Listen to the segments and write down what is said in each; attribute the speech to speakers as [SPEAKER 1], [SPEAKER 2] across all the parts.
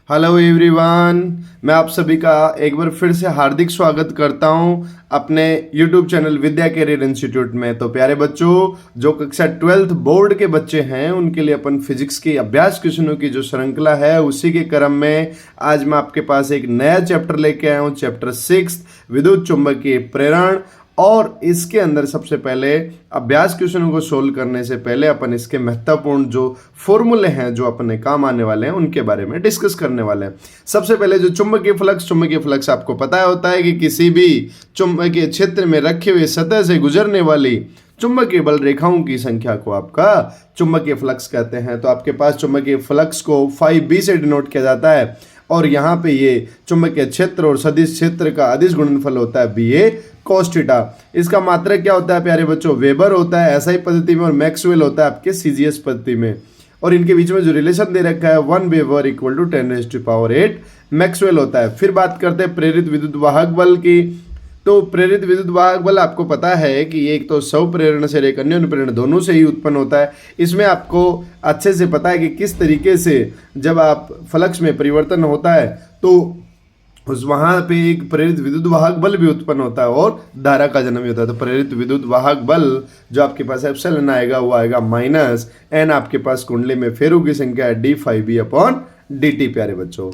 [SPEAKER 1] Hello everyone, मैं आप सभी का एक बार फिर से हार्दिक स्वागत करता हूं अपने यूट्यूब चैनल विद्या कैरियर इंस्टीट्यूट में। तो प्यारे बच्चों, जो कक्षा 12th बोर्ड के बच्चे हैं उनके लिए अपन फिजिक्स की अभ्यास क्वेश्चनों की जो श्रृंखला है उसी के क्रम में आज मैं आपके पास एक नया चैप्टर लेके आया हूं, चैप्टर 6 विद्युत चुंबकीय प्रेरण। और इसके अंदर सबसे पहले अभ्यास क्वेश्चनों को सोल्व करने से पहले अपन इसके महत्वपूर्ण जो फॉर्मूले हैं जो अपने काम आने वाले हैं उनके बारे में डिस्कस करने वाले हैं। सबसे पहले जो चुंबकीय फ्लक्स आपको पता होता है कि किसी भी चुंबकीय क्षेत्र में रखे हुए सतह से गुजरने वाली चुंबकीय बल रेखाओं की संख्या को आपका चुंबकीय फ्लक्स कहते हैं। तो आपके पास चुंबकीय फ्लक्स को 5b से डिनोट किया जाता है और यहाँ पे ये चुंबकीय क्षेत्र और सदिश क्षेत्र का अदिश गुणनफल होता है BA cos थीटा। इसका मात्रक क्या होता है प्यारे बच्चों? वेबर होता है SI पद्धति में और मैक्सवेल होता है आपके CGS पद्धति में। और इनके बीच में जो रिलेशन दे रखा है 1 वेबर इक्वल टू 10⁸ मैक्सवेल होता है। फिर बात करते हैं प्रेरित विद्युत वाहक बल की। तो प्रेरित विद्युत वाहक बल आपको पता है कि एक तो स्व प्रेरण से एक अन्य प्रेरण दोनों से ही उत्पन्न होता है। इसमें आपको अच्छे से पता है कि किस तरीके से जब आप फ्लक्स में परिवर्तन होता है तो उस वहाँ पे एक प्रेरित विद्युत वाहक बल भी उत्पन्न होता है और धारा का जन्म भी होता है। तो प्रेरित विद्युत वाहक बल जो आपके पास एप्सिलॉन आएगा वो आएगा माइनस n आपके पास कुंडली में फेरों की संख्या है d∅b/dt। प्यारे बच्चों,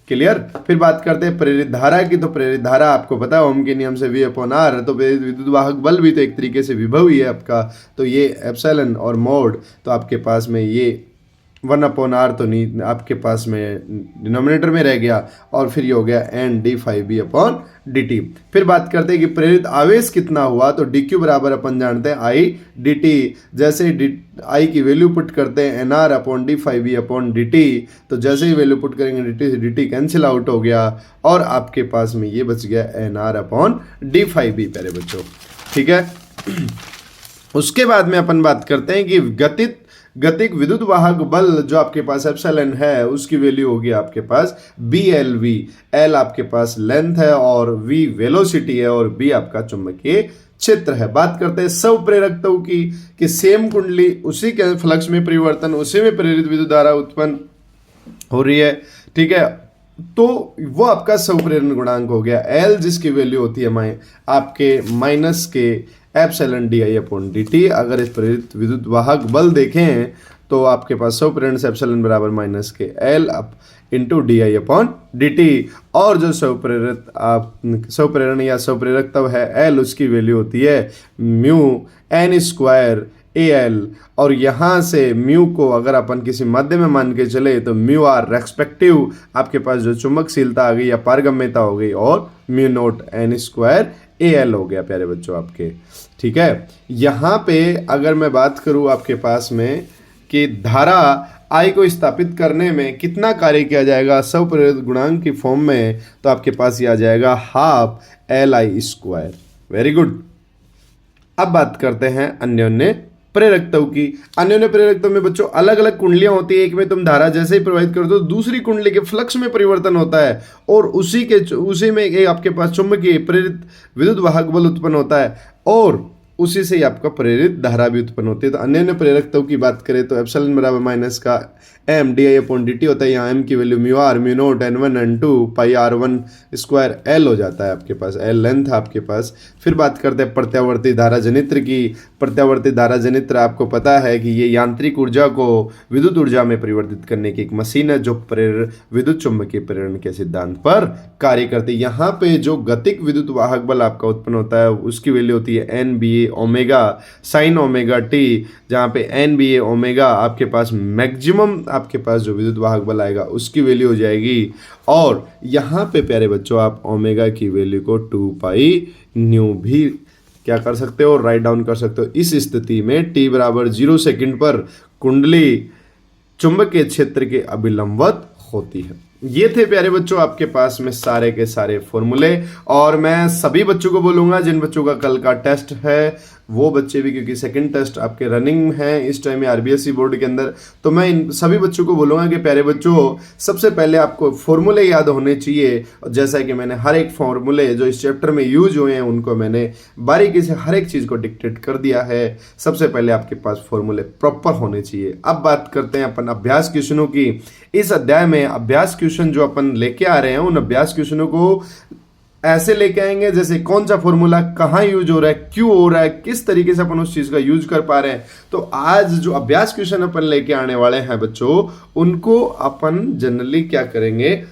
[SPEAKER 1] क्लियर। फिर बात करते हैं प्रेरित धारा की। तो प्रेरित धारा आपको पता है ओम के नियम से V/R। तो प्रेरित विद्युत वाहक बल भी तो एक तरीके से विभव ही है आपका। तो ये एप्सिलॉन और मोड तो आपके पास में ये 1/R तो नहीं, आपके पास में डिनोमिनेटर में रह गया और फिर ये हो गया n d∅b/dt। फिर बात करते हैं कि प्रेरित आवेश कितना हुआ। तो dq बराबर अपन जानते हैं I dt। जैसे I की वैल्यू पुट करते हैं nr/d∅b/dt। तो जैसे ही वैल्यू पुट करेंगे dt से dt कैंसिल आउट हो गया और आपके पास में ये बच गया nr/d∅b। प्यारे बच्चों, ठीक है। उसके बाद में अपन बात करते हैं कि गतिक विद्युत वाहक बल जो आपके पास एप्सिलॉन है उसकी वैल्यू होगी आपके पास BLV। L आपके पास लेंथ है और V वेलोसिटी है और B आपका चुंबकीय क्षेत्र है। बात करते हैं स्व प्रेरकत्व की कि सेम कुंडली उसी के फ्लक्स में परिवर्तन उसी में प्रेरित विद्युत धारा उत्पन्न हो रही है, ठीक है। तो वो आपका स्व प्रेरण गुणांक हो गया L, जिसकी वैल्यू होती है आपके माइनस के एप्सिलॉन di/dt। अगर इस प्रेरित विद्युत वाहक बल देखें तो आपके पास स्व प्रेरण से एप्सिलॉन बराबर माइनस के L इंटू di/dt। और जो स्व प्रेरण या स्व प्रेरकत्व है L, उसकी वैल्यू होती है μn² AL। और यहाँ से म्यू को अगर अपन किसी माध्य में मान के चले तो μr रेस्पेक्टिव आपके पास जो चुंबकशीलता आ गई या पारगम्यता हो गई और μ0n² AL हो गया प्यारे बच्चों आपके, ठीक है। यहाँ पे अगर मैं बात करूँ आपके पास में कि धारा I को स्थापित करने में कितना कार्य किया जाएगा स्व प्रेरित गुणांक की फॉर्म में, तो आपके पास ये आ जाएगा ½ Li²। Very good. अब बात करते हैं अन्योन्य प्रेरकत्व की। अन्योन्य प्रेरकत्व में बच्चों अलग अलग कुंडलियां होती है। एक में तुम धारा जैसे ही प्रवाहित करते हो दूसरी कुंडली के फ्लक्स में परिवर्तन होता है और उसी में एक आपके पास चुंबकीय प्रेरित विद्युत वाहक बल उत्पन्न होता है और उसी से ही आपका प्रेरित धारा भी उत्पन्न होती है। तो अन्योन्य प्रेरकत्व की बात करें तो एप्सिलॉन बराबर माइनस का m di/dt होता है। यहाँ m की value μr μ0 n1 n2 πr1² L हो जाता है आपके पास, L लेंथ है आपके पास। फिर बात करते हैं प्रत्यावर्ती धारा जनित्र की। प्रत्यावर्ती धारा जनित्र आपको पता है कि ये यांत्रिक ऊर्जा को विद्युत ऊर्जा में परिवर्तित करने की एक मशीन है जो विद्युत चुंबकीय प्रेरण के सिद्धांत पर कार्य करती है। यहाँ पे जो गतिक विद्युत वाहक बल आपका उत्पन्न होता है उसकी वैल्यू होती है NBA sin ωt, जहाँ पे NBA आपके पास मैक्सिमम आपके पास जो विद्युत वाहक बल आएगा उसकी वैल्यू हो जाएगी। और यहाँ पे प्यारे बच्चों आप ओमेगा की वैल्यू को 2πν भी क्या कर सकते हो, राइट डाउन कर सकते हो। इस स्थिति में t बराबर 0 सेकंड पर कुंडली चुंबकीय क्षेत्र के अभिलंबवत होती है। ये थे प्यारे बच्चों आपके पास में सारे के सारे फॉर्मूले। और मैं सभी बच्चों को बोलूँगा जिन बच्चों का कल का टेस्ट है वो बच्चे भी, क्योंकि सेकंड टेस्ट आपके रनिंग है इस टाइम RBSE बोर्ड के अंदर, तो मैं इन सभी बच्चों को बोलूँगा कि प्यारे बच्चों सबसे पहले आपको फॉर्मूले याद होने चाहिए। जैसा कि मैंने हर एक फॉर्मूले जो इस चैप्टर में यूज हुए हैं उनको मैंने बारीकी से हर एक चीज़ को डिक्टेट कर दिया है। सबसे पहले आपके पास फॉर्मूले प्रॉपर होने चाहिए। अब बात करते हैं अपन अभ्यास क्वेश्चनों की। इस अध्याय में अभ्यास क्वेश्चन जो अपन लेके आ रहे हैं उन अभ्यास क्वेश्चनों को ऐसे लेके आएंगे जैसे कौन सा फॉर्मूला कहाँ यूज हो रहा है, क्यों हो रहा है, किस तरीके से अपन उस चीज का यूज कर पा रहे हैं। तो आज जो अभ्यास क्वेश्चन अपन लेके आने वाले हैं बच्चों, उनको अपन जनरली क्या करेंगे,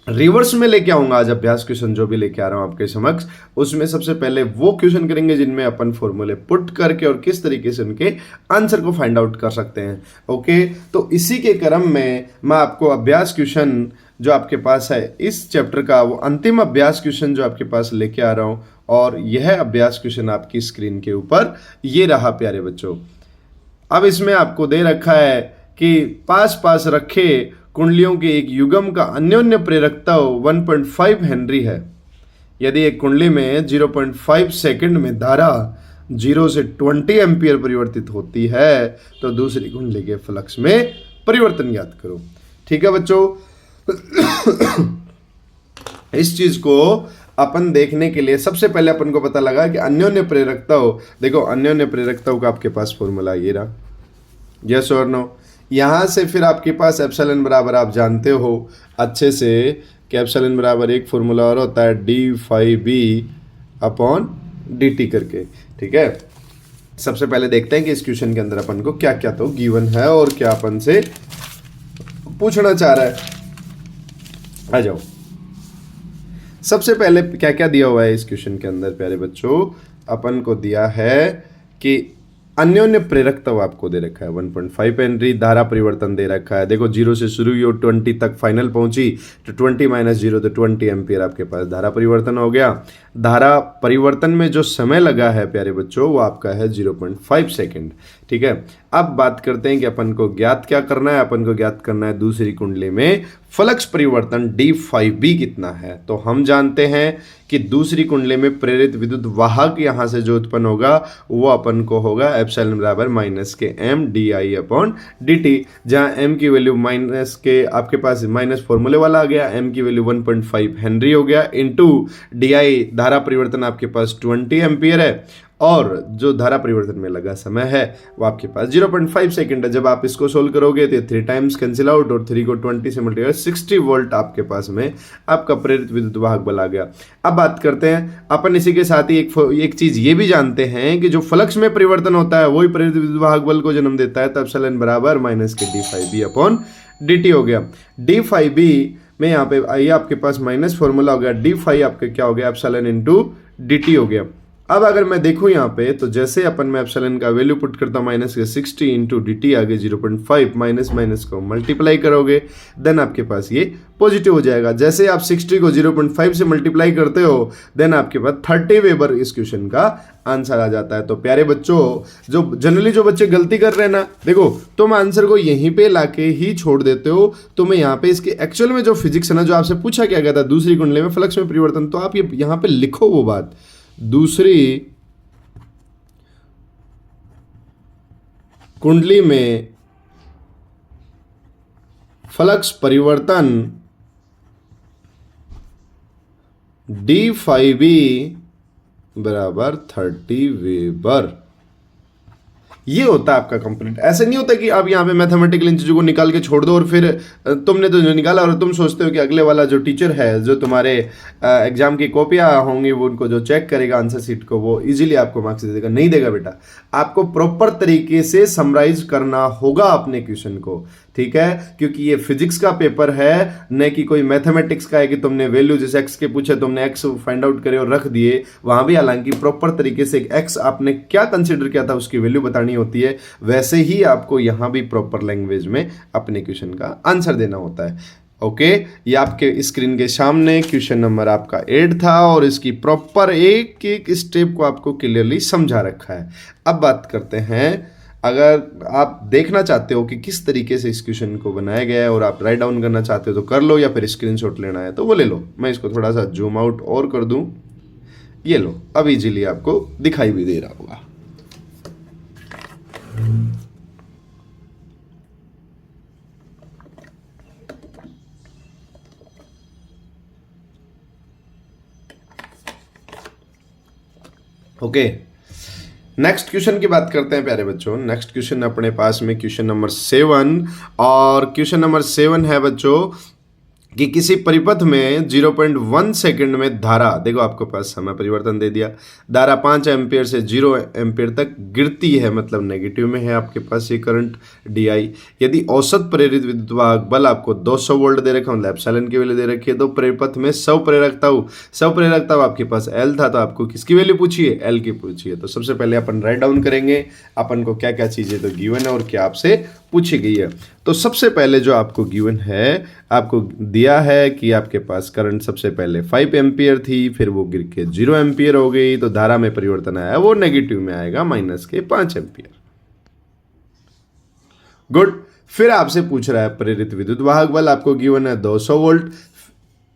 [SPEAKER 1] रिवर्स में लेके आऊंगा। आज अभ्यास क्वेश्चन जो भी लेके आ रहा हूं आपके समक्ष, उसमें सबसे पहले वो क्वेश्चन करेंगे जिनमें अपन फॉर्मूले पुट करके और किस तरीके से उनके आंसर को फाइंड आउट कर सकते हैं। ओके, तो इसी के क्रम में मैं आपको अभ्यास क्वेश्चन जो आपके पास है इस चैप्टर का, वो अंतिम अभ्यास क्वेश्चन जो आपके पास लेके आ रहा हूं, और यह अभ्यास क्वेश्चन आपकी स्क्रीन के ऊपर ये रहा प्यारे बच्चों। अब इसमें आपको दे रखा है कि पास पास रखे कुंडलियों के एक युग्म का अन्योन्य प्रेरकता 1.5 हेनरी है। यदि एक कुंडली में 0.5 सेकंड में धारा 0 से 20 एम्पियर परिवर्तित होती है तो दूसरी कुंडली के फ्लक्स में परिवर्तन ज्ञात करो। ठीक है बच्चों, इस चीज को अपन देखने के लिए सबसे पहले अपन को पता लगा कि अन्योन्य प्रेरकता हो। देखो अन्योन्य प्रेरकता का आपके पास फॉर्मूला ये रहा, यस और नो। यहां से फिर आपके पास एप्सिलॉन बराबर आप जानते हो अच्छे से कि एप्सिलॉन बराबर एक फॉर्मूला और होता है d∅b अपॉन dt करके। ठीक है, सबसे पहले देखते हैं कि इस क्वेश्चन के अंदर अपन को क्या क्या तो गिवन है और क्या अपन से पूछना चाह रहा है। आ जाओ, सबसे पहले क्या क्या दिया हुआ है इस क्वेश्चन के अंदर प्यारे बच्चों, अपन को दिया है कि अन्योन्य प्रेरकता आपको दे रखा है 1.5 हेनरी, धारा परिवर्तन दे रखा है। देखो 0 से शुरू हुई और 20 तक फाइनल पहुंची तो 20 माइनस 0 तो 20 एम्पियर आपके पास धारा परिवर्तन हो गया। धारा परिवर्तन में जो समय लगा है प्यारे बच्चों वो आपका है 0.5 सेकेंड। ठीक है, अब बात करते हैं कि अपन को ज्ञात क्या करना है। अपन को ज्ञात करना है दूसरी कुंडली में फ्लक्स परिवर्तन d∅b कितना है। तो हम जानते हैं कि दूसरी कुंडली में प्रेरित विद्युत वाहक यहां से जो उत्पन्न होगा वो अपन को होगा एप्सिलॉन बराबर माइनस के m di अपॉन dt, जहां m की वैल्यू माइनस के आपके पास माइनस फॉर्मूले वाला आ गया, m की वैल्यू 1.5 हेनरी हो गया, इनटू di धारा परिवर्तन आपके पास 20 एम्पियर है और जो धारा परिवर्तन में लगा समय है वो आपके पास 0.5 सेकंड है। जब आप इसको सोल्व करोगे तो 3 टाइम्स कैंसिल आउट और 3 को 20 से मल्टीप्लाई 60 वोल्ट आपके पास में आपका प्रेरित विद्युत वाहक बल आ गया। अब बात करते हैं अपन इसी के साथ ही एक चीज ये भी जानते हैं कि जो फ्लक्स में परिवर्तन होता है वही प्रेरित विद्युत वाहक बल को जन्म देता है। तब एप्सिलॉन बराबर माइनस के d∅b अपॉन dt हो गया। d∅b में यहाँ पे आइए आपके पास माइनस फॉर्मूला हो गया, d∅ आपके क्या हो गया एप्सिलॉन इंटू dt हो गया। अब अगर मैं देखूं यहाँ पे तो जैसे अपन में एप्सिलॉन का वैल्यू पुट करता हूं माइनस के 60 इंटू dt आगे 0.5 माइनस माइनस को मल्टीप्लाई करोगे देन आपके पास ये पॉजिटिव हो जाएगा। जैसे आप 60 को 0.5 से मल्टीप्लाई करते हो देन आपके पास 30 वेबर इस क्वेश्चन का आंसर आ जाता है। तो प्यारे बच्चों, जो जनरली जो बच्चे गलती कर रहे हैं ना, देखो तुम आंसर को यहीं पे लाके ही छोड़ देते हो। तो मैं यहाँ पे इसके एक्चुअल में जो फिजिक्स है ना, जो आपसे पूछा क्या गया था दूसरी कुंडली में फ्लक्स में परिवर्तन, तो आप ये यहाँ पे लिखो वो बात, दूसरी कुंडली में फ्लक्स परिवर्तन d∅b बराबर 30 वेबर, ये होता है आपका कंप्लीट। ऐसे नहीं होता कि आप यहाँ पे मैथमेटिकल इन चीज़ों को निकाल के छोड़ दो और फिर तुमने तो जो निकाला और तुम सोचते हो कि अगले वाला जो टीचर है जो तुम्हारे एग्जाम की कॉपियाँ होंगी वो उनको जो चेक करेगा आंसर शीट को वो इजीली आपको मार्क्स दे देगा। नहीं देगा बेटा, आपको प्रॉपर तरीके से समराइज करना होगा अपने क्वेश्चन को। ठीक है, क्योंकि ये फिजिक्स का पेपर है न कि कोई मैथमेटिक्स का है कि तुमने वैल्यू जैसे एक्स के पूछे तुमने एक्स फाइंड आउट करे और रख दिए। वहां भी हालांकि प्रॉपर तरीके से एक्स आपने क्या कंसिडर किया था उसकी वैल्यू बतानी होती है, वैसे ही आपको यहां भी प्रॉपर लैंग्वेज में अपने क्वेश्चन का आंसर देना होता है। ओके, ये आपके स्क्रीन के सामने क्वेश्चन नंबर आपका 8 था और इसकी प्रॉपर एक एक स्टेप को आपको क्लियरली समझा रखा है। अब बात करते हैं, अगर आप देखना चाहते हो कि किस तरीके से इस क्वेश्चन को बनाया गया है और आप राइट डाउन करना चाहते हो तो कर लो, या फिर स्क्रीनशॉट लेना है तो वो ले लो। मैं इसको थोड़ा सा जूम आउट और कर दूं, ये लो, अब इजीली आपको दिखाई भी दे रहा होगा। ओके, नेक्स्ट क्वेश्चन की बात करते हैं प्यारे बच्चों। नेक्स्ट क्वेश्चन अपने पास में क्वेश्चन नंबर 7, और क्वेश्चन नंबर 7 है बच्चों, कि किसी परिपथ में 0.1 सेकंड में धारा, देखो आपके पास समय परिवर्तन दे दिया, धारा 5 एम्पियर से 0 एम्पियर तक गिरती है, मतलब नेगेटिव में है आपके पास ये करंट DI। यदि औसत प्रेरित विद्युत वाहक बल आपको 200 वोल्ट दे रखा, मतलब एप्सिलॉन की वैल्यू दे रखी है, तो परिपथ में स्वप्रेरकता आपके पास L था, तो आपको किसकी वैल्यू पूछी है? L की पूछी है। तो सबसे पहले अपन राइट डाउन करेंगे अपन को क्या क्या चीजें तो गिवन है और क्या आपसे पूछी गई है। तो सबसे पहले जो आपको गिवन है, आपको दिया है कि आपके पास करंट सबसे पहले 5 एम्पियर थी, फिर वो गिर के 0 एम्पियर हो गई, तो धारा में परिवर्तन आया वो नेगेटिव में आएगा -5 एम्पियर। गुड। फिर आपसे पूछ रहा है प्रेरित विद्युत वाहक बल, आपको गिवन है 200 वोल्ट।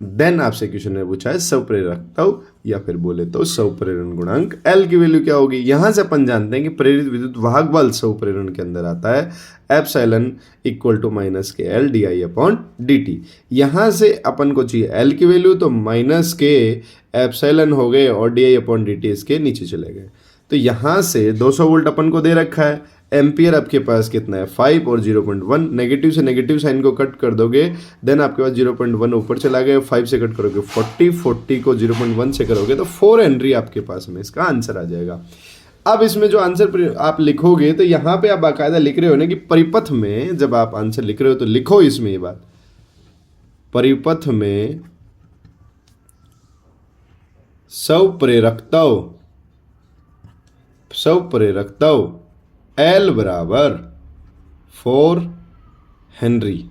[SPEAKER 1] देन आपसे क्वेश्चन में पूछा है स्वप्रेरकता या फिर बोले तो स्वप्रेरण गुणांक L की वैल्यू क्या होगी। यहां से अपन जानते हैं कि प्रेरित विद्युत वाहक बल स्वप्रेरण के अंदर आता है epsilon equal to -KL DI/dt। यहां से अपन को चाहिए L की वैल्यू, तो -K एप्सिलॉन हो गए और DI/dt इसके नीचे चले गए। तो यहां से 200 वोल्ट अपन को दे रखा है, एम्पियर आपके पास कितना है 5 और 0.1, नेगेटिव से नेगेटिव साइन को कट कर दोगे, देन आपके पास 0.1 ऊपर चला गया, 5 से कट करोगे 40 को 0.1 से करोगे तो 4 हेनरी आपके पास में इसका आंसर आ जाएगा। अब इसमें जो आंसर आप लिखोगे तो यहाँ पे आप बाकायदा लिख रहे हो ना कि परिपथ में, जब आप आंसर लिख रहे हो तो लिखो इसमें ये बात, परिपथ में स्वप्रेरकता L बराबर 4 हेनरी,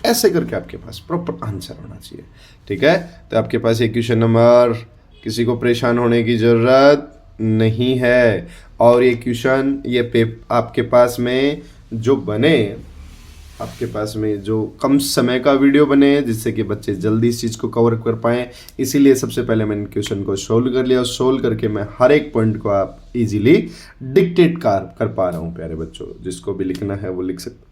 [SPEAKER 1] ऐसे करके आपके पास प्रॉपर आंसर होना चाहिए। ठीक है, तो आपके पास ये क्वेश्चन नंबर, किसी को परेशान होने की जरूरत नहीं है। और ये क्वेश्चन आपके पास में जो बने, आपके पास में जो कम समय का वीडियो बने जिससे कि बच्चे जल्दी इस चीज़ को कवर कर पाएँ, इसीलिए सबसे पहले मैंने क्वेश्चन को सोल्व कर लिया और सोल्व करके मैं हर एक पॉइंट को आप इजीली डिक्टेट कर पा रहा हूँ। प्यारे बच्चों, जिसको भी लिखना है वो लिख सकता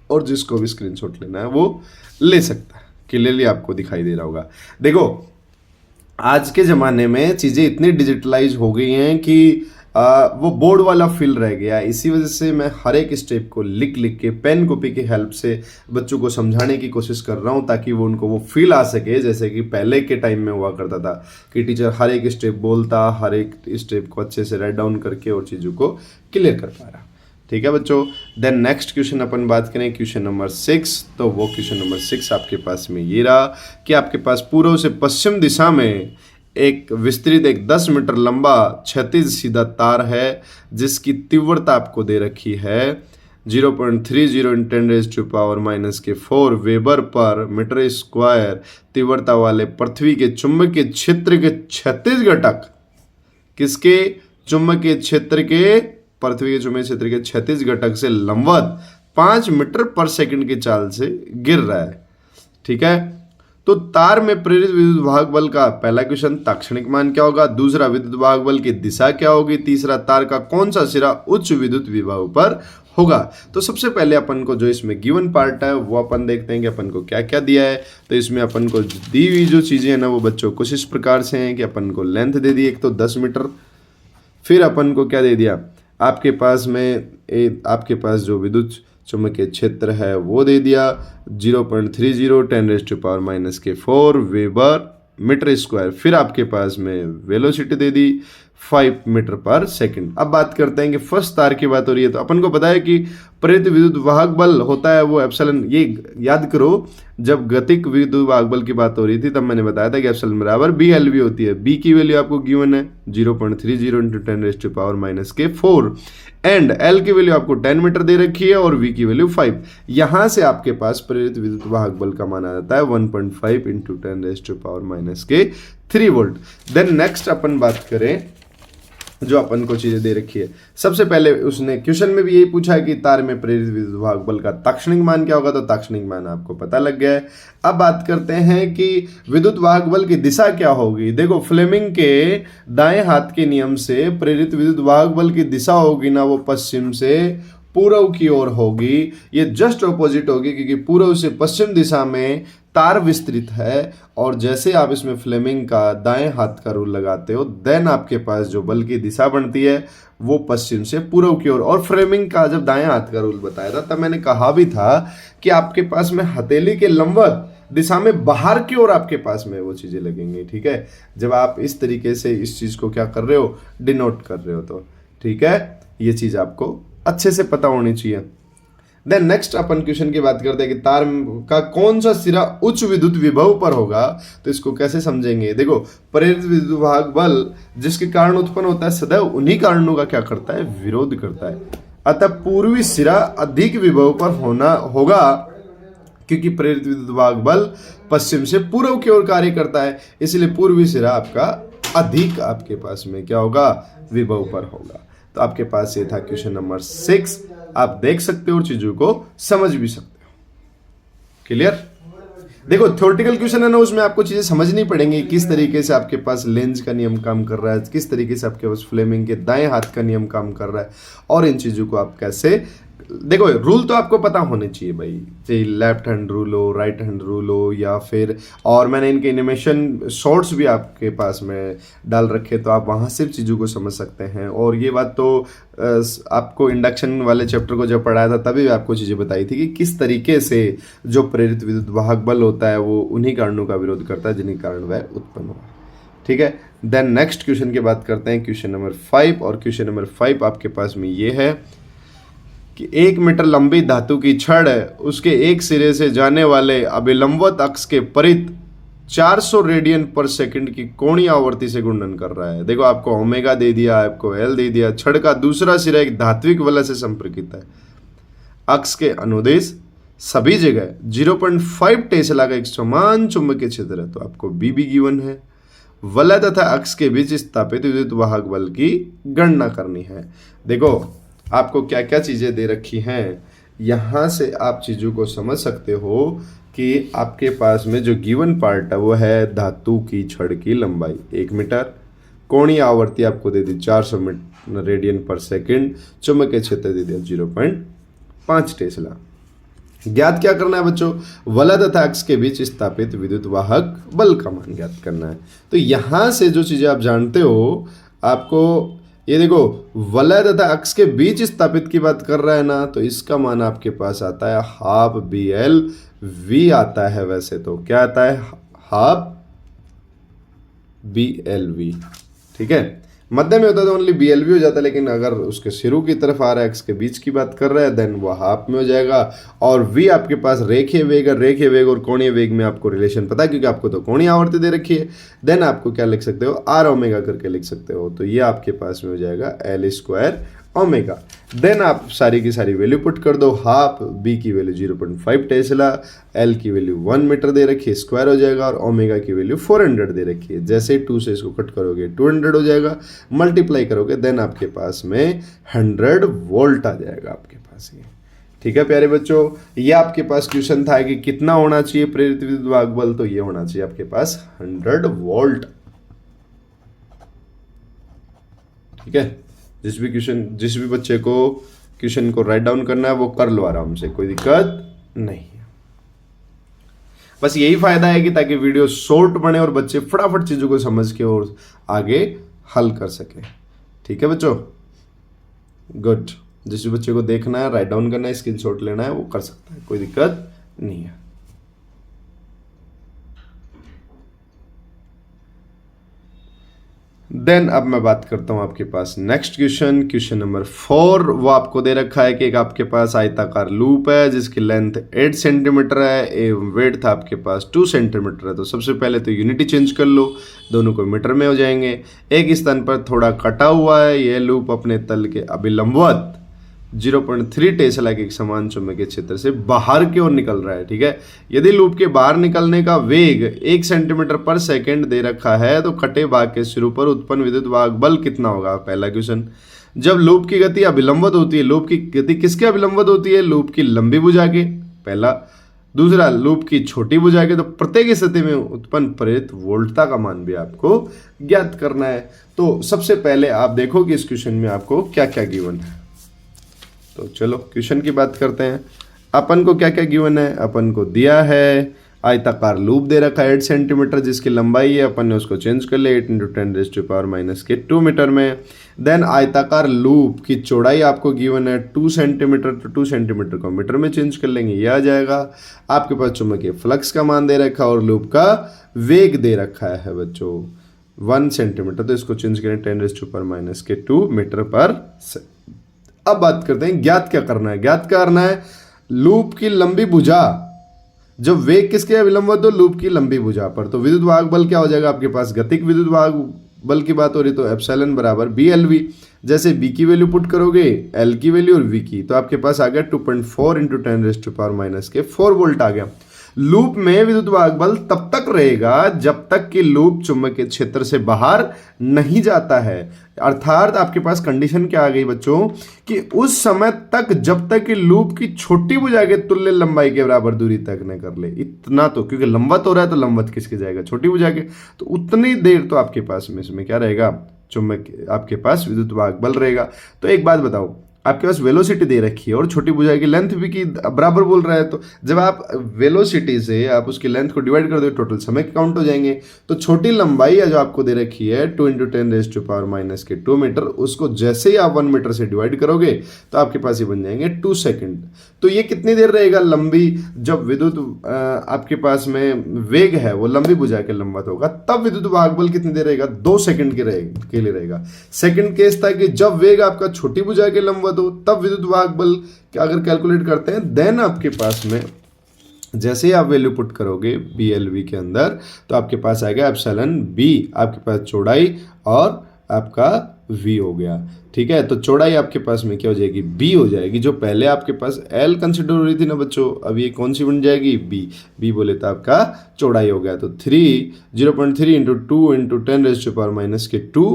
[SPEAKER 1] और जिसको भी स्क्रीनशॉट लेना है वो ले सकता है। क्लियरली आपको दिखाई दे रहा होगा। देखो, आज के ज़माने में चीज़ें इतनी डिजिटलाइज हो गई हैं कि वो बोर्ड वाला फील रह गया। इसी वजह से मैं हर एक स्टेप को लिख के पेन कॉपी की हेल्प से बच्चों को समझाने की कोशिश कर रहा हूँ, ताकि वो उनको वो फील आ सके जैसे कि पहले के टाइम में हुआ करता था कि टीचर हर एक स्टेप बोलता, हर एक स्टेप को अच्छे से राइट डाउन करके और चीज़ों को क्लियर कर पा रहा। ठीक है बच्चों, देन नेक्स्ट क्वेश्चन अपन बात करें, क्वेश्चन नंबर 6। तो वो क्वेश्चन नंबर 6 आपके पास में ये रहा कि आपके पास पूर्व से पश्चिम दिशा में एक विस्तृत 10 मीटर लंबा क्षैतिज सीधा तार है जिसकी तीव्रता आपको दे रखी है 0.30 × 10⁻⁻⁴ वेबर पर मीटर स्क्वायर। तीव्रता वाले पृथ्वी के चुंबकीय क्षेत्र के क्षैतिज घटक, किसके? चुंबकीय क्षेत्र के, पृथ्वी के चुंबकीय क्षेत्र के क्षैतिज घटक से लंबवत 5 मीटर पर सेकंड की चाल से गिर रहा है। ठीक है, तो तार में प्रेरित विद्युत वाहक बल का पहला क्वेश्चन, ताक्षणिक मान क्या होगा? दूसरा, विद्युत वाहक बल की दिशा क्या होगी? तीसरा, तार का कौन सा सिरा उच्च विद्युत विभव पर होगा? तो सबसे पहले अपन को जो इसमें गिवन पार्ट है वो अपन देखते हैं कि अपन को क्या क्या दिया है। तो इसमें अपन को दी हुई जो चीज़ें हैं ना वो बच्चों कुछ इस प्रकार से हैं कि अपन को लेंथ दे दी एक तो 10 मीटर, फिर अपन को क्या दे दिया, आपके पास जो विद्युत चुंबकीय क्षेत्र है वो दे दिया 0.30 × 10⁻⁴ वेबर मीटर स्क्वायर। फिर आपके पास में वेलोसिटी दे दी 5 मीटर पर सेकंड। अब बात करते हैं कि फर्स्ट तार की बात हो रही है, तो अपन को पता है कि प्रेरित विद्युत वाहक बल होता है वो एप्सिलॉन। ये याद करो, जब गतिक विद्युत वाहक बल की बात हो रही थी तब मैंने बताया था कि एप्सिलॉन बराबर BLV होती है। B की वैल्यू आपको गिवन है 0.30 × 10⁻⁴ एंड L की वैल्यू आपको 10 मीटर दे रखी है और V की वैल्यू 5। यहां से आपके पास प्रेरित विद्युत वाहक बल का मान आ जाता है 1.5 × 10⁻³ वोल्ट। देन नेक्स्ट अपन बात करें जो अपन को चीजें दे रखी है। सबसे पहले उसने क्वेश्चन में भी यही पूछा है कि तार में प्रेरित विद्युत वाहक बल का ताक्षणिक मान क्या होगा, तो ताक्षणिक मान आपको पता लग गया है। अब बात करते हैं कि विद्युत वाहक बल की दिशा क्या होगी। देखो, फ्लेमिंग के दाएं हाथ के नियम से प्रेरित विद्युत वाहक बल की दिशा होगी ना वो पश्चिम से पूर्व की ओर होगी, ये जस्ट ऑपोजिट होगी क्योंकि पूर्व से पश्चिम दिशा में तार विस्तृत है। और जैसे आप इसमें फ्लेमिंग का दाएं हाथ का रूल लगाते हो, देन आपके पास जो बल की दिशा बनती है वो पश्चिम से पूर्व की ओर। और फ्लेमिंग का जब दाएं हाथ का रूल बताया था तब मैंने कहा भी था कि आपके पास में हथेली के लंबवत दिशा में बाहर की ओर आपके पास में वो चीजें लगेंगी। ठीक है, जब आप इस तरीके से इस चीज को क्या कर रहे हो, डिनोट कर रहे हो, तो ठीक है, ये चीज आपको अच्छे से पता होनी चाहिए। देन नेक्स्ट अपन क्वेश्चन की बात करते हैं कि तार का कौन सा सिरा उच्च विद्युत विभव पर होगा, तो इसको कैसे समझेंगे। देखो, प्रेरित विद्युत वाहक बल जिसके कारण उत्पन्न होता है सदैव उन्हीं कारणों का क्या करता है, विरोध करता है। अतः पूर्वी सिरा अधिक विभव पर होना होगा क्योंकि प्रेरित विद्युत वाहक बल पश्चिम से पूर्व की ओर कार्य करता है, इसलिए पूर्वी सिरा आपका अधिक आपके पास में क्या होगा, विभव पर होगा। तो आपके पास ये था क्वेश्चन नंबर 6। आप देख सकते हो और चीजों को समझ भी सकते हो। क्लियर। देखो, थ्योरेटिकल क्वेश्चन है ना, उसमें आपको चीजें समझनी पड़ेंगी, किस तरीके से आपके पास लेंज का नियम काम कर रहा है, किस तरीके से आपके पास फ्लेमिंग के दाएं हाथ का नियम काम कर रहा है, और इन चीजों को आप कैसे, देखो रूल तो आपको पता होने चाहिए भाई, चाहे लेफ्ट हैंड रूल हो, राइट हैंड रूल हो, या फिर, और मैंने इनके एनिमेशन शॉर्ट्स भी आपके पास में डाल रखे, तो आप वहाँ से चीज़ों को समझ सकते हैं। और ये बात तो आपको इंडक्शन वाले चैप्टर को जब पढ़ाया था तभी आपको चीज़ें बताई थी कि किस तरीके से जो प्रेरित विद्युत वाहक बल होता है वो उन्हीं कारणों का विरोध करता है जिन्हीं कारण वह उत्पन्न हुआ। ठीक है, देन नेक्स्ट क्वेश्चन की बात करते हैं, क्वेश्चन नंबर 5। और क्वेश्चन नंबर 5 आपके पास में ये है कि 1 मीटर लंबी धातु की छड़ उसके एक सिरे से जाने वाले अभिलंबवत अक्ष के परित 400 रेडियन पर सेकंड की कोणीय आवर्ती से घूर्णन कर रहा है। देखो, आपको ओमेगा दे दिया, आपको एल दे दिया। छड़ का दूसरा सिरा एक धात्विक वलय से संपर्कित है। अक्ष के अनुदेश सभी जगह 0.5 टेस्ला का एक समान चुंबकीय क्षेत्र है, तो आपको बी भी गिवन है। वलय तथा अक्ष के बीच स्थापित विद्युत वाहक बल की गणना करनी है। देखो, आपको क्या क्या चीजें दे रखी हैं, यहां से आप चीजों को समझ सकते हो कि आपके पास में जो गिवन पार्ट है वो है धातु की छड़ की लंबाई 1 मीटर, कोणीय आवर्ती आपको दे दी 400 रेडियन पर सेकंड, चुंबकीय क्षेत्र दे दिया 0.5 टेस्ला। ज्ञात क्या करना है बच्चों, वलय तथा अक्ष के बीच स्थापित विद्युत वाहक बल का मान ज्ञात करना है। तो यहां से जो चीजें आप जानते हो, आपको ये देखो, वलय तथा अक्ष के बीच स्थापित की बात कर रहा है ना, तो इसका मान आपके पास आता है हाफ बी एल वी आता है। वैसे तो क्या आता है, हाफ बी एल वी। ठीक है, मध्य में होता तो ओनली बी एल वी हो जाता, लेकिन अगर उसके सिरों की तरफ आ रहा है, अक्ष के बीच की बात कर रहा है, देन वो हाफ में हो जाएगा। और वी आपके पास रेखीय वेग और कोणीय वेग में आपको रिलेशन पता है क्योंकि आपको तो कोणीय आवर्ती दे रखी है। देन आपको क्या लिख सकते हो, आर ओमेगा करके लिख सकते हो। तो ये आपके पास में हो जाएगा एल स्क्वायर ओमेगा। देन आप सारी की सारी वैल्यू पुट कर दो, हाफ बी की वैल्यू 0.5 टेस्ला, एल की वैल्यू 1 मीटर दे रखी है, स्क्वायर हो जाएगा, और ओमेगा की वैल्यू 400 दे रखी है। जैसे 2 से इसको कट करोगे 200 हो जाएगा, मल्टीप्लाई करोगे देन आपके पास में 100 वोल्ट आ जाएगा आपके पास ये। ठीक है प्यारे बच्चों, ये आपके पास क्वेश्चन था कि कितना होना चाहिए प्रेरित विद्युत वाहक बल, तो ये होना चाहिए आपके पास 100 वोल्ट। ठीक है, जिस भी बच्चे को क्वेश्चन को राइट डाउन करना है वो कर लो आराम से, कोई दिक्कत नहीं है। बस यही फायदा है कि ताकि वीडियो शॉर्ट बने और बच्चे फटाफट चीजों को समझ के और आगे हल कर सके। ठीक है बच्चों, गुड। जिस भी बच्चे को देखना है, राइट डाउन करना है, स्क्रीनशॉट लेना है, वो कर सकता है, कोई दिक्कत नहीं है। देन अब मैं बात करता हूं आपके पास नेक्स्ट क्वेश्चन नंबर 4। वो आपको दे रखा है कि एक आपके पास आयताकार लूप है जिसकी लेंथ 8 सेंटीमीटर है एवं वेड्थ आपके पास 2 सेंटीमीटर है। तो सबसे पहले तो यूनिटी चेंज कर लो, दोनों को मीटर में हो जाएंगे। एक स्थान पर थोड़ा कटा हुआ है, यह लूप अपने तल के अभिलंबवत 0.3 टेस्ला के एक समान चुंबकीय क्षेत्र से बाहर की ओर निकल रहा है। ठीक है, यदि लूप के बाहर निकलने का वेग 1 सेंटीमीटर पर सेकंड दे रखा है तो कटे भाग के सिरों पर उत्पन्न विद्युत वाहक बल कितना होगा। पहला क्वेश्चन, जब लूप की गति अभिलंबवत होती है, लूप की गति किसके अभिलंबवत होती है, लूप की लंबी भुजा के, पहला। दूसरा, लूप की छोटी भुजा के, तो प्रत्येक स्थिति में उत्पन्न प्रेरित वोल्टता का मान भी आपको ज्ञात करना है। तो सबसे पहले आप देखो कि इस क्वेश्चन में आपको क्या क्या गिवन है। तो चलो क्वेश्चन की बात करते हैं। अपन को क्या क्या गिवन है, अपन को दिया है आयताकार लूप दे रखा है 8 सेंटीमीटर जिसकी लंबाई है, अपन ने उसको चेंज कर लिया 8 इंटू 10⁻⁻² मीटर में। देन आयताकार लूप की चौड़ाई आपको गिवन है 2 सेंटीमीटर, तो 2 सेंटीमीटर को मीटर में चेंज कर लेंगे, ये आ जाएगा। आपके पास चुंबकीय फ्लक्स का मान दे रखा है और लूप का वेग दे रखा है बच्चों 1 सेंटीमीटर, तो इसको चेंज करें 10⁻⁻² मीटर पर। अब बात करते हैं ज्ञात क्या करना है। ज्ञात क्या करना है, लूप की लंबी भुजा, जब वेग किसके विलंब तो लूप की लंबी भुजा पर, तो विद्युत वाहक बल क्या हो जाएगा आपके पास, गतिक विद्युत वाहक बल की बात हो रही तो एप्सिलॉन बराबर BLV। जैसे B की वैल्यू पुट करोगे, L की वैल्यू और V की, तो आपके पास आ गया 2.4 इंटू 10⁻⁻⁴ वोल्ट आ गया। लूप में विद्युत वाहक बल तब तक रहेगा जब तक कि लूप चुंबकीय क्षेत्र से बाहर नहीं जाता है। अर्थात आपके पास कंडीशन क्या आ गई बच्चों कि उस समय तक जब तक कि लूप की छोटी भुजा के तुल्य लंबाई के बराबर दूरी तय न कर ले। इतना तो, क्योंकि लंबवत हो रहा है तो लंबवत किसके जाएगा, छोटी भुजा के, तो उतनी देर तो आपके पास में इसमें क्या रहेगा, चुंबक आपके पास विद्युत वाहक बल रहेगा। तो एक बात बताओ, आपके पास वेलोसिटी दे रखी है और छोटी भुजा की लेंथ भी की बराबर बोल रहा है, तो जब आप वेलोसिटी से आप उसकी लेंथ को डिवाइड कर दो टोटल समय काउंट हो जाएंगे। तो छोटी लंबाई जो आपको दे रखी है 2 इंटू 10⁻⁻² मीटर, उसको जैसे ही आप 1 मीटर से डिवाइड करोगे तो आपके पास ये बन जाएंगे 2 सेकेंड। तो ये कितनी देर रहेगा लंबी, जब विद्युत आपके पास में वेग है वो लंबी भुजा के लंबवत होगा, तब विद्युत वाहक बल कितनी देर रहेगा, 2 सेकंड के लिए रहेगा। सेकंड केस था कि जब वेग आपका छोटी भुजा के लंबवत हो, तब विद्युत वाहक बल अगर कैलकुलेट करते हैं, देन आपके पास में जैसे ही आप वैल्यू पुट करोगे BLV के अंदर, तो आपके पास आएगा एप्सिलॉन B, आपके पास चौड़ाई और आपका V हो गया। ठीक है, तो चौड़ाई आपके पास में क्या हो जाएगी, B हो जाएगी। जो पहले आपके पास L कंसिडर हो रही थी ना बच्चों, अब ये कौन सी बन जाएगी, B बोले तो आपका चौड़ाई हो गया। तो 0.3 इंटू 2 इंटू 10⁻⁻²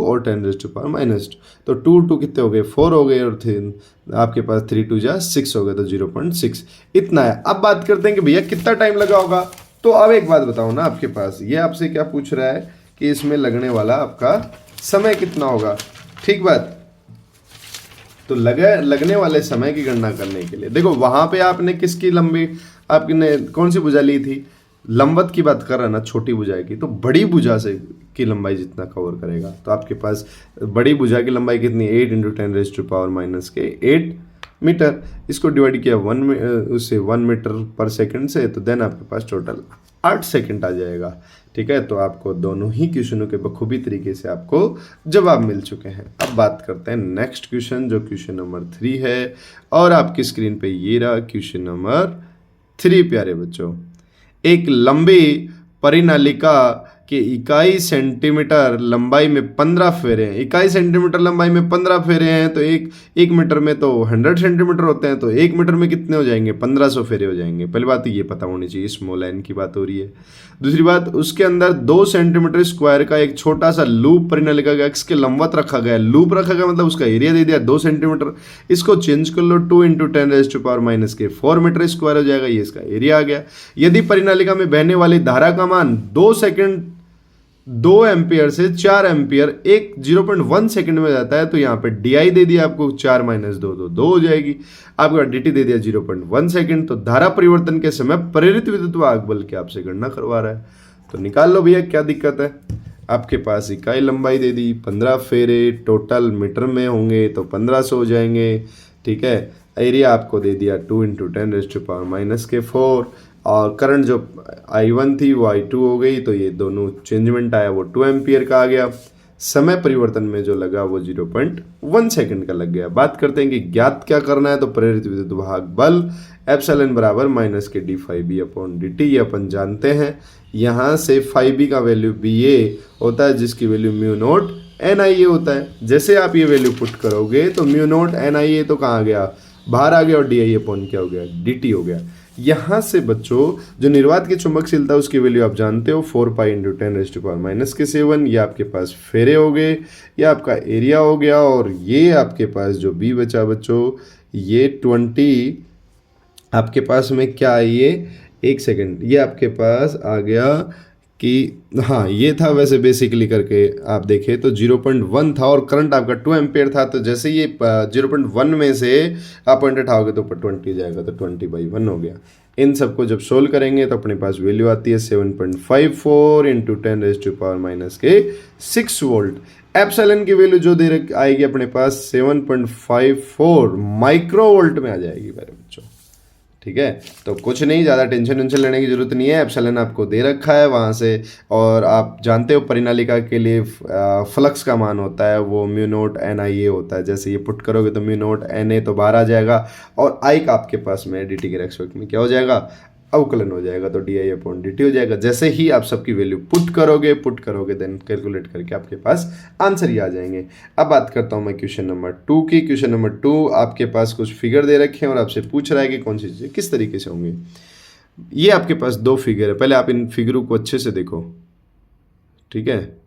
[SPEAKER 1] और 10⁻⁻², तो 2 कितने हो गए, 4 हो गए, और आपके पास 3 2 जा 6 हो गए, तो 0.6 इतना है। अब बात करते हैं कि भैया कितना टाइम लगा होगा। तो अब एक बात बताओ ना, आपके पास ये आपसे क्या पूछ रहा है कि इसमें लगने वाला आपका समय कितना होगा। ठीक बात, तो लगने वाले समय की गणना करने के लिए देखो, वहां पे आपने किसकी लंबी, आपने कौन सी भुजा ली थी, लंबवत की बात कर रहा ना, छोटी भुजा की, तो बड़ी भुजा से की लंबाई जितना कवर करेगा, तो आपके पास बड़ी भुजा की लंबाई कितनी, 8 इंटू 10⁻⁻⁸ मीटर, इसको डिवाइड किया 1 मीटर पर सेकंड से, तो देन आपके पास टोटल 8 सेकंड आ जाएगा। ठीक है, तो आपको दोनों ही क्वेश्चनों के बखूबी तरीके से आपको जवाब मिल चुके हैं। अब बात करते हैं नेक्स्ट क्वेश्चन, जो क्वेश्चन नंबर 3 है, और आपकी स्क्रीन पे ये रहा क्वेश्चन नंबर 3। प्यारे बच्चों, एक लंबी परिनालिका के इकाई सेंटीमीटर लंबाई में 15 फेरे हैं, इकाई सेंटीमीटर लंबाई में 15 फेरे हैं, तो एक मीटर में तो 100 सेंटीमीटर होते हैं, तो 1 मीटर में कितने हो जाएंगे, 1500 फेरे हो जाएंगे। पहली बात तो ये पता होनी चाहिए, स्मॉल एन की बात हो रही है। दूसरी बात, उसके अंदर 2 सेंटीमीटर स्क्वायर का एक छोटा सा लूप परिनालिका का एक्स के लंबवत रखा गया। लूप रखा गया मतलब उसका एरिया दे दिया 2 सेंटीमीटर, इसको चेंज कर लो 2 इंटू 10⁻⁻⁴ मीटर स्क्वायर हो जाएगा, ये इसका एरिया आ गया। यदि परिनालिका में बहने वाली धारा का मान 2 एम्पियर से 4 एम्पियर 0.1 सेकंड में जाता है, तो यहाँ पे DI दे दिया आपको 4 - 2 तो 2 हो जाएगी। आपका DT दे दिया 0.1 सेकंड, तो धारा परिवर्तन के समय प्रेरित विद्युत वाहक बल की आपसे गणना करवा रहा है, तो निकाल लो भैया, क्या दिक्कत है। आपके पास इकाई लंबाई दे दी 15 फेरे, टोटल मीटर में होंगे तो 1500 हो जाएंगे। ठीक है, एरिया आपको दे दिया 2 इंटू 10⁻⁻⁴, और करंट जो I1 थी वो I2 हो गई, तो ये दोनों चेंजमेंट आया वो 2 एम्पियर का आ गया। समय परिवर्तन में जो लगा वो 0.1 सेकंड का लग गया। बात करते हैं कि ज्ञात क्या करना है, तो प्रेरित विद्युत वाहक बल एप्सिलॉन बराबर -kd∅b/dt, ये अपन जानते हैं। यहाँ से φb का वैल्यू BA होता है, जिसकी वैल्यू μ0 NIA होता है। जैसे आप ये वैल्यू पुट करोगे तो μ0 NIA तो कहाँ गया, बाहर आ गया, और DI क्या हो गया, DT हो गया। यहाँ से बच्चों जो निर्वात की चुंबकशीलता उसकी वैल्यू आप जानते हो 4 पाई इंटू 10⁻⁻⁷, ये आपके पास फेरे हो गए, ये आपका एरिया हो गया, और ये आपके पास जो B बचा बच्चों, ये 20 आपके पास में क्या है, ये 1 सेकंड, ये आपके पास आ गया कि हाँ ये था वैसे बेसिकली करके आप देखें तो 0.1 था और करंट आपका 2 एम्पेयर था। तो जैसे ये 0.1 में से आप पॉइंट उठाओगे तो ऊपर 20 जाएगा, तो 20/1 हो गया। इन सबको जब सोल्व करेंगे तो अपने पास वैल्यू आती है 7.54 इंटू 10⁻⁻⁶ वोल्ट। एप्सिलॉन की वैल्यू जो दे आएगी अपने पास 7.54 माइक्रो वोल्ट में आ जाएगी मेरे बच्चों। ठीक है, तो कुछ नहीं, ज़्यादा टेंशन लेने की जरूरत नहीं है। एप्सिलॉन आपको दे रखा है वहाँ से, और आप जानते हो परिनालिका के लिए फ्लक्स का मान होता है वो म्यू नॉट NIA होता है। जैसे ये पुट करोगे तो म्यू नॉट NA तो बाहर आ जाएगा, और आई का आपके पास में dt के रेस्पेक्ट में क्या हो जाएगा, अवकलन हो जाएगा, तो di/dt हो जाएगा। जैसे ही आप सबकी वैल्यू पुट करोगे देन कैलकुलेट करके आपके पास आंसर ही आ जाएंगे। अब बात करता हूँ मैं क्वेश्चन नंबर 2 की। क्वेश्चन नंबर 2 आपके पास कुछ फिगर दे रखे हैं और आपसे पूछ रहा है कि कौन सी चीज़ें किस तरीके से होंगी। ये आपके पास 2 फिगर है, पहले आप इन फिगरों को अच्छे से देखो। ठीक है,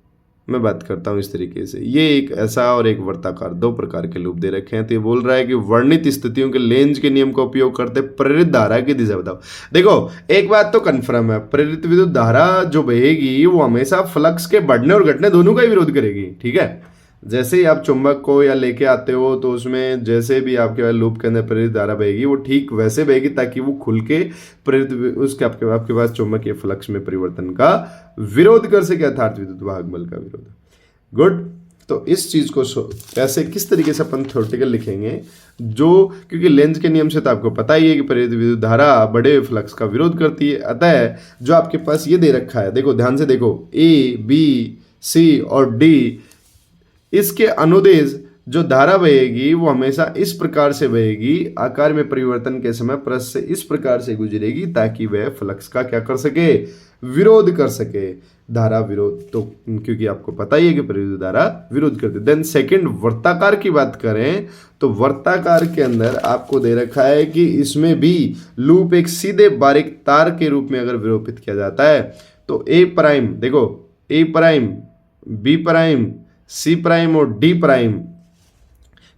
[SPEAKER 1] मैं बात करता हूँ इस तरीके से। ये एक ऐसा और एक वर्ताकार, 2 प्रकार के लूप दे रखे हैं। तो ये बोल रहा है कि वर्णित स्थितियों के लेंज के नियम का उपयोग करते प्रेरित धारा की दिशा बताओ। देखो एक बात तो कन्फर्म है, प्रेरित विद्युत धारा जो बहेगी वो हमेशा फ्लक्स के बढ़ने और घटने दोनों का ही विरोध करेगी। ठीक है, जैसे ही आप चुंबक को या लेके आते हो तो उसमें जैसे भी आपके लूप के अंदर प्रेरित धारा बहेगी वो ठीक वैसे बहेगी ताकि वो खुल के प्रेरित उसके आपके पास चुंबकीय फ्लक्स में परिवर्तन का विरोध कर सके, अर्थात विद्युत वाहक बल का विरोध। गुड, तो इस चीज को कैसे किस तरीके से अपन थ्योरेटिकल लिखेंगे, जो क्योंकि लेंज के नियम से तो आपको पता ही है कि प्रेरित विद्युत धारा बड़े फ्लक्स का विरोध करती है। अतः जो आपके पास ये दे रखा है, देखो ध्यान से देखो, A, B, C और D, इसके अनुदेश जो धारा बहेगी वो हमेशा इस प्रकार से बहेगी, आकार में परिवर्तन के समय पृष्ठ से इस प्रकार से गुजरेगी ताकि वह फ्लक्स का क्या कर सके, विरोध कर सके। धारा विरोध तो क्योंकि आपको पता ही है कि प्रेरित धारा विरोध करती है। देन सेकंड वर्ताकार की बात करें तो वर्ताकार के अंदर आपको दे रखा है कि इसमें भी लूप एक सीधे बारीक तार के रूप में अगर विरूपित किया जाता है तो A', देखो A', B', C' और D'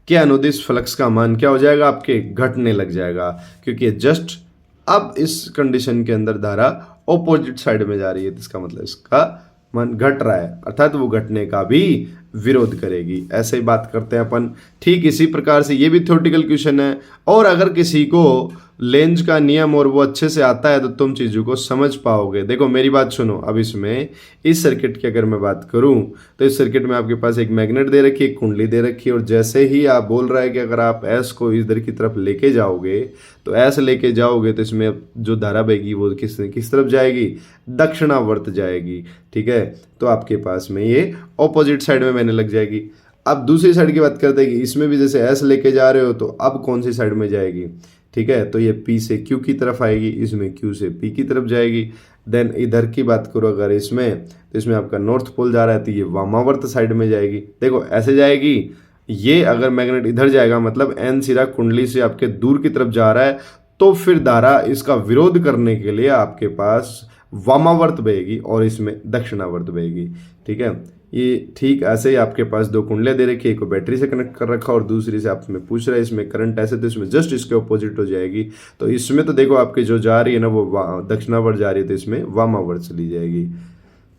[SPEAKER 1] के अनुदिश फ्लक्स का मान क्या हो जाएगा, आपके घटने लग जाएगा, क्योंकि जस्ट अब इस कंडीशन के अंदर धारा ऑपोजिट साइड में जा रही है, तो इसका मतलब इसका मान घट रहा है, अर्थात वो घटने का भी विरोध करेगी। ऐसे ही बात करते हैं अपन। ठीक इसी प्रकार से ये भी थ्योरेटिकल क्वेश्चन है, और अगर किसी को लेंज का नियम और वो अच्छे से आता है तो तुम चीज़ों को समझ पाओगे। देखो मेरी बात सुनो, अब इसमें इस सर्किट की अगर मैं बात करूं तो इस सर्किट में आपके पास एक मैग्नेट दे रखी है, एक कुंडली दे रखी है, और जैसे ही आप बोल रहा है कि अगर आप एस को इधर की तरफ लेके जाओगे तो एस लेके जाओगे तो इसमें जो धारा बहेगी वो किस तरफ जाएगी, दक्षिणावर्त जाएगी। ठीक है, तो आपके पास में ये ऑपोजिट साइड में बहने लग जाएगी। अब दूसरी साइड की बात करते हैं कि इसमें भी जैसे एस लेके जा रहे हो तो अब कौन सी साइड में जाएगी। ठीक है, तो ये P से Q की तरफ आएगी, इसमें Q से P की तरफ जाएगी। देन इधर की बात करो अगर इसमें, तो इसमें आपका नॉर्थ पोल जा रहा है तो ये वामावर्त साइड में जाएगी। देखो ऐसे जाएगी, ये अगर मैग्नेट इधर जाएगा मतलब N सिरा कुंडली से आपके दूर की तरफ जा रहा है, तो फिर धारा इसका विरोध करने के लिए आपके पास वामावर्त बहेगी और इसमें दक्षिणावर्त बहेगी। ठीक है, ये ठीक ऐसे ही आपके पास 2 कुंडलियाँ दे रखी है, एक को बैटरी से कनेक्ट कर रखा और दूसरी से आप में पूछ रहे हैं इसमें करंट ऐसे, तो इसमें जस्ट इसके ऑपोजिट हो जाएगी। तो इसमें तो देखो आपकी जो जा रही है ना वो दक्षिणावर्त जा रही है, तो इसमें वामावर्त चली जाएगी।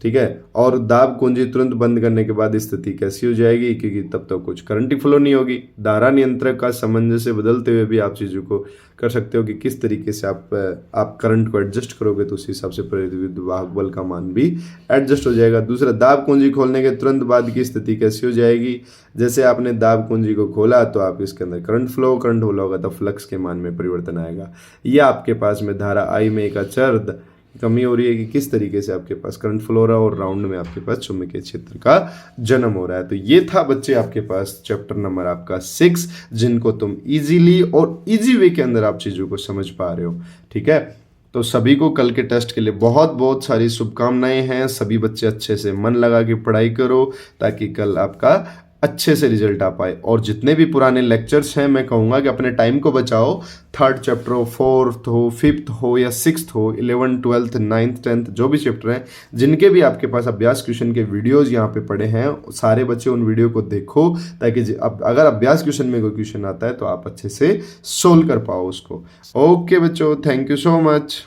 [SPEAKER 1] ठीक है, और दाब कुंजी तुरंत बंद करने के बाद स्थिति कैसी हो जाएगी, क्योंकि तब तो कुछ करंट ही फ्लो नहीं होगी। धारा नियंत्रक का सामंजस्य बदलते हुए भी आप चीज़ों को कर सकते हो कि किस तरीके से आप करंट को एडजस्ट करोगे तो उस हिसाब से प्रेरित विद्युत वाहक बल का मान भी एडजस्ट हो जाएगा। दूसरा, दाब कुंजी खोलने के तुरंत बाद की स्थिति कैसी हो जाएगी। जैसे आपने दाब कुंजी को खोला तो आप इसके अंदर करंट फ्लो होगा तो फ्लक्स के मान में परिवर्तन आएगा। यह आपके पास में धारा आई में एक अचर कमी हो रही है कि किस तरीके से आपके पास करंट फ्लो हो रहा है और राउंड में आपके पास चुंबकीय क्षेत्र का जन्म हो रहा है। तो ये था बच्चे आपके पास चैप्टर नंबर आपका 6, जिनको तुम इजीली और इजी वे के अंदर आप चीज़ों को समझ पा रहे हो। ठीक है, तो सभी को कल के टेस्ट के लिए बहुत बहुत सारी शुभकामनाएं हैं। सभी बच्चे अच्छे से मन लगा के पढ़ाई करो ताकि कल आपका अच्छे से रिजल्ट आ पाए। और जितने भी पुराने लेक्चर्स हैं मैं कहूँगा कि अपने टाइम को बचाओ। 3rd चैप्टर हो, 4th हो, 5th हो या 6th हो, 11th 12th 9th 10th जो भी चैप्टर हैं, जिनके भी आपके पास अभ्यास क्वेश्चन के वीडियोस यहाँ पे पड़े हैं, सारे बच्चे उन वीडियो को देखो ताकि अगर अभ्यास क्वेश्चन में कोई क्वेश्चन आता है तो आप अच्छे से सोल्व कर पाओ उसको। ओके बच्चों, थैंक यू सो मच।